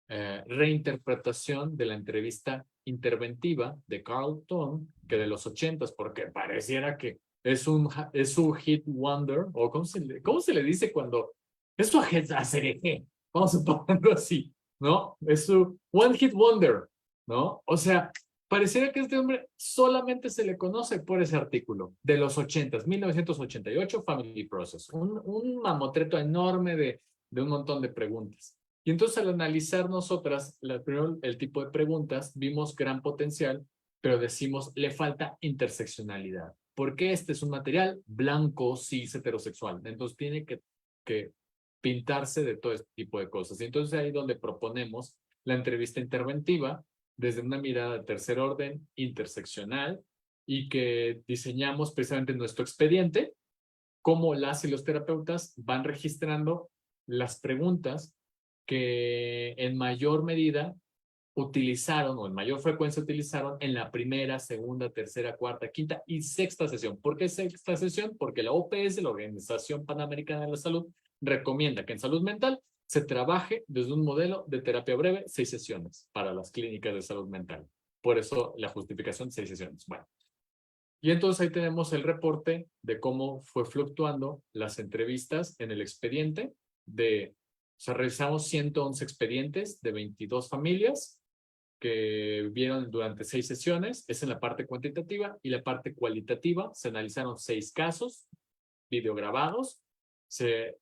reinterpretación de la entrevista interventiva de Carl Tone, que de los 80s, porque pareciera que es su hit wonder, o ¿cómo se le dice cuando es su ACDG? Vamos a ponerlo así, ¿no? Es su one hit wonder, ¿no? O sea, pareciera que este hombre solamente se le conoce por ese artículo de los 80s, 1988, Family Process, un mamotreto enorme de un montón de preguntas. Y entonces al analizar nosotras, primero el tipo de preguntas, vimos gran potencial, pero decimos, le falta interseccionalidad. Porque este es un material blanco, cis, heterosexual. Entonces tiene que pintarse de todo este tipo de cosas. Y entonces ahí donde proponemos la entrevista interventiva desde una mirada de tercer orden, interseccional, y que diseñamos precisamente nuestro expediente, cómo las y los terapeutas van registrando las preguntas que en mayor medida utilizaron o en mayor frecuencia utilizaron en la primera, segunda, tercera, cuarta, quinta y sexta sesión. ¿Por qué sexta sesión? Porque la OPS, la Organización Panamericana de la Salud, recomienda que en salud mental se trabaje desde un modelo de terapia breve, 6 sesiones para las clínicas de salud mental. Por eso la justificación, 6 sesiones. Bueno, y entonces ahí tenemos el reporte de cómo fue fluctuando las entrevistas en el expediente o sea, revisamos 111 expedientes de 22 familias que vieron durante 6 sesiones, es en la parte cuantitativa, y la parte cualitativa, se analizaron 6 casos videograbados, se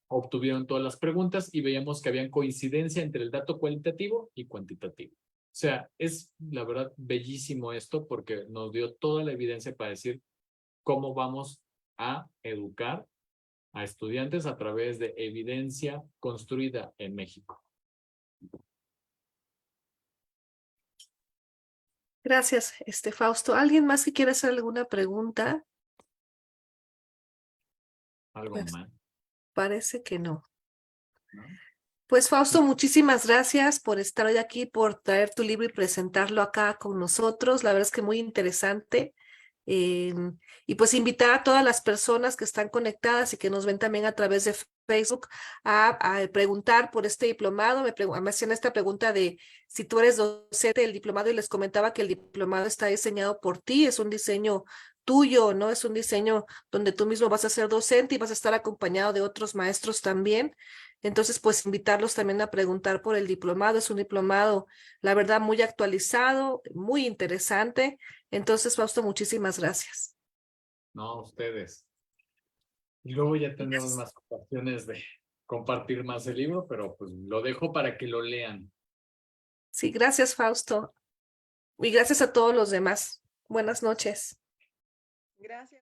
obtuvieron todas las preguntas y veíamos que había coincidencia entre el dato cualitativo y cuantitativo. O sea, es la verdad bellísimo esto porque nos dio toda la evidencia para decir cómo vamos a educar a estudiantes a través de evidencia construida en México. Gracias, Fausto. ¿Alguien más que quiera hacer alguna pregunta? Algo Pues más, parece que no. ¿no? Pues Fausto, muchísimas gracias por estar hoy aquí, por traer tu libro y presentarlo acá con nosotros. La verdad es que muy interesante. Eh, y pues invitar a todas las personas que están conectadas y que nos ven también a través de Facebook a preguntar por este diplomado. Me hacían esta pregunta de si tú eres docente del diplomado y les comentaba que el diplomado está diseñado por ti, es un diseño tuyo, ¿no? Es un diseño donde tú mismo vas a ser docente y vas a estar acompañado de otros maestros también. Entonces, pues invitarlos también a preguntar por el diplomado. Es un diplomado, la verdad, muy actualizado, muy interesante. Entonces, Fausto, muchísimas gracias. No, ustedes. Y luego ya tendremos más ocasiones de compartir más el libro, pero pues lo dejo para que lo lean. Sí, gracias, Fausto. Y gracias a todos los demás. Buenas noches. Gracias.